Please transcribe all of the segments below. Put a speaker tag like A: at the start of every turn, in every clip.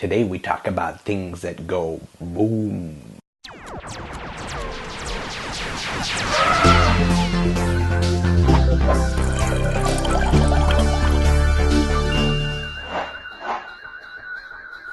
A: Today we talk about things that go boom.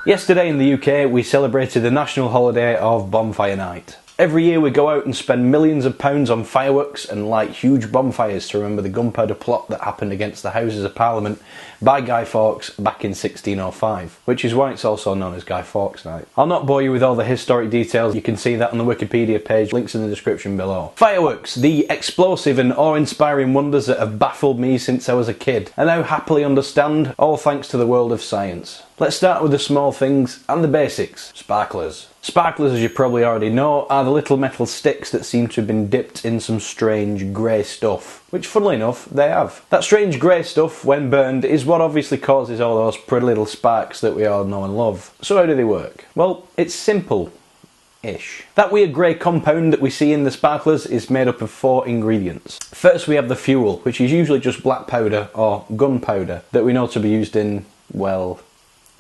A: Yesterday in the UK we celebrated the national holiday of Bonfire Night. Every year we go out and spend millions of pounds on fireworks and light huge bonfires to remember the gunpowder plot that happened against the Houses of Parliament by Guy Fawkes back in 1605, which is why it's also known as Guy Fawkes Night. I'll not bore you with all the historic details, you can see that on the Wikipedia page, links in the description below. Fireworks, the explosive and awe-inspiring wonders that have baffled me since I was a kid, and now happily understand, all thanks to the world of science. Let's start with the small things and the basics. Sparklers. Sparklers, as you probably already know, are the little metal sticks that seem to have been dipped in some strange grey stuff, which funnily enough, they have. That strange grey stuff, when burned, is what obviously causes all those pretty little sparks that we all know and love. So how do they work? Well, it's simple-ish. That weird grey compound that we see in the sparklers is made up of 4 ingredients. First we have the fuel, which is usually just black powder or gunpowder that we know to be used in, well,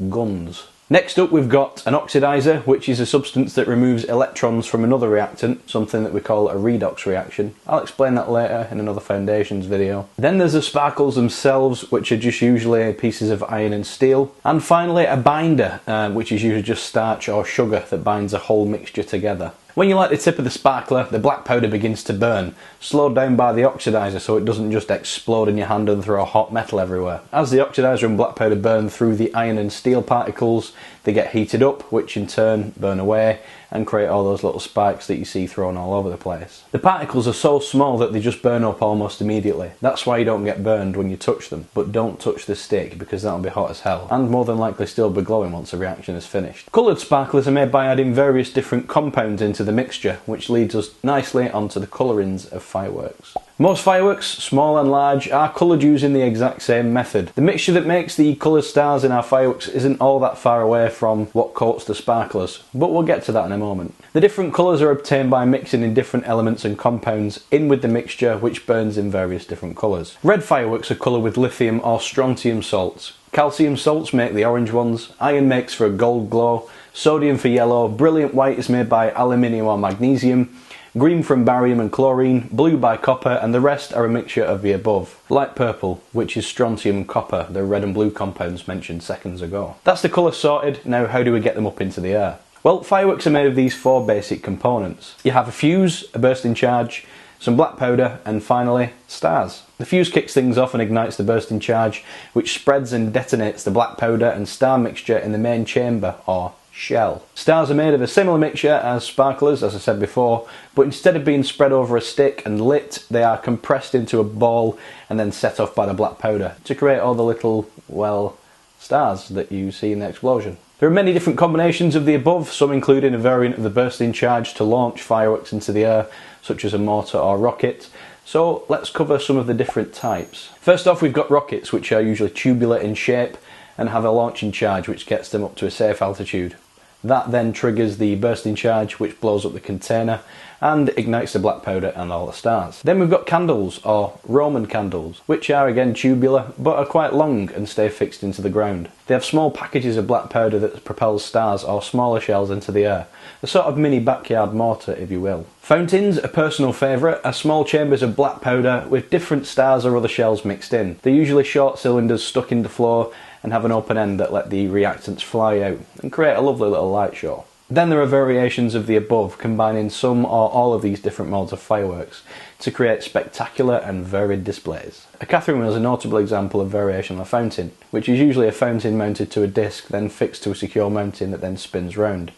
A: guns. Next up we've got an oxidizer, which is a substance that removes electrons from another reactant, something that we call a redox reaction. I'll explain that later in another foundations video. Then there's the sparkles themselves, which are just usually pieces of iron and steel. And finally a binder, which is usually just starch or sugar that binds a whole mixture together. When you light the tip of the sparkler, the black powder begins to burn, slowed down by the oxidizer so it doesn't just explode in your hand and throw hot metal everywhere. As the oxidizer and black powder burn through the iron and steel particles, they get heated up, which in turn burn away and create all those little spikes that you see thrown all over the place. The particles are so small that they just burn up almost immediately. That's why you don't get burned when you touch them. But don't touch the stick because that'll be hot as hell, and more than likely still be glowing once the reaction is finished. Coloured sparklers are made by adding various different compounds into the mixture, which leads us nicely onto the colourings of fireworks. Most fireworks, small and large, are coloured using the exact same method. The mixture that makes the coloured stars in our fireworks isn't all that far away from what coats the sparklers, but we'll get to that in a moment. The different colours are obtained by mixing in different elements and compounds in with the mixture, which burns in various different colours. Red fireworks are coloured with lithium or strontium salts. Calcium salts make the orange ones, iron makes for a gold glow, sodium for yellow, brilliant white is made by aluminium or magnesium, green from barium and chlorine, blue by copper, and the rest are a mixture of the above. Light purple, which is strontium and copper, the red and blue compounds mentioned seconds ago. That's the colour sorted, now how do we get them up into the air? Well, fireworks are made of these 4 basic components. You have a fuse, a bursting charge, some black powder, and finally, stars. The fuse kicks things off and ignites the bursting charge, which spreads and detonates the black powder and star mixture in the main chamber, or shell. Stars are made of a similar mixture as sparklers, as I said before, but instead of being spread over a stick and lit, they are compressed into a ball and then set off by the black powder to create all the little, well, stars that you see in the explosion. There are many different combinations of the above, some including a variant of the bursting charge to launch fireworks into the air, such as a mortar or rocket. So let's cover some of the different types. First off, we've got rockets, which are usually tubular in shape and have a launching charge which gets them up to a safe altitude. That then triggers the bursting charge, which blows up the container and ignites the black powder and all the stars. Then we've got candles, or Roman candles, which are again tubular but are quite long and stay fixed into the ground. They have small packages of black powder that propels stars or smaller shells into the air, a sort of mini backyard mortar if you will. Fountains, a personal favourite, are small chambers of black powder with different stars or other shells mixed in. They're usually short cylinders stuck in the floor and have an open end that let the reactants fly out and create a lovely little light show. Then there are variations of the above, combining some or all of these different modes of fireworks to create spectacular and varied displays. A Catherine wheel is a notable example of variation on a fountain, which is usually a fountain mounted to a disc, then fixed to a secure mounting that then spins round,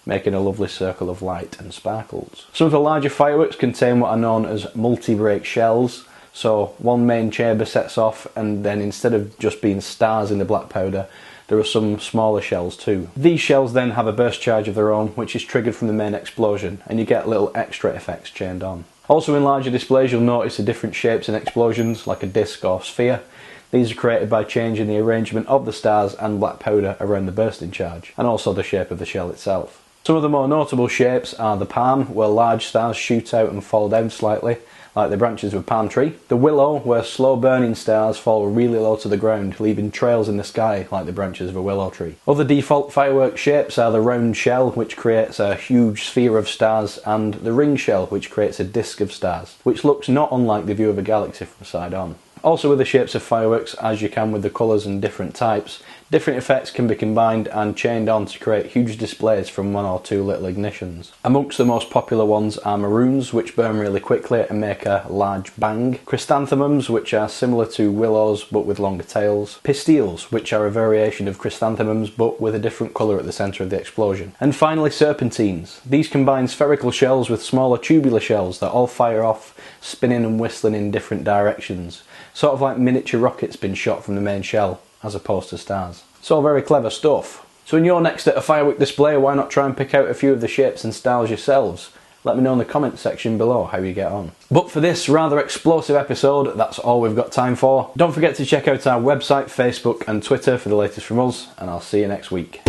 A: making a lovely circle of light and sparkles. Some of the larger fireworks contain what are known as multi-break shells. So one main chamber sets off, and then instead of just being stars in the black powder, there are some smaller shells too. These shells then have a burst charge of their own, which is triggered from the main explosion, and you get little extra effects chained on. Also in larger displays you'll notice the different shapes and explosions, like a disc or sphere. These are created by changing the arrangement of the stars and black powder around the bursting charge, and also the shape of the shell itself. Some of the more notable shapes are the palm, where large stars shoot out and fall down slightly, like the branches of a palm tree. The willow, where slow burning stars fall really low to the ground, leaving trails in the sky like the branches of a willow tree. Other default firework shapes are the round shell, which creates a huge sphere of stars, and the ring shell, which creates a disc of stars, which looks not unlike the view of a galaxy from side on. Also with the shapes of fireworks, as you can with the colours and different types, different effects can be combined and chained on to create huge displays from one or two little ignitions. Amongst the most popular ones are maroons, which burn really quickly and make a large bang, chrysanthemums, which are similar to willows but with longer tails, pistils, which are a variation of chrysanthemums but with a different colour at the centre of the explosion, and finally serpentines. These combine spherical shells with smaller tubular shells that all fire off, spinning and whistling in different directions, sort of like miniature rockets being shot from the main shell, as opposed to stars. It's all very clever stuff. So when you're next at a firework display, why not try and pick out a few of the shapes and styles yourselves? Let me know in the comments section below how you get on. But for this rather explosive episode, that's all we've got time for. Don't forget to check out our website, Facebook and Twitter for the latest from us, and I'll see you next week.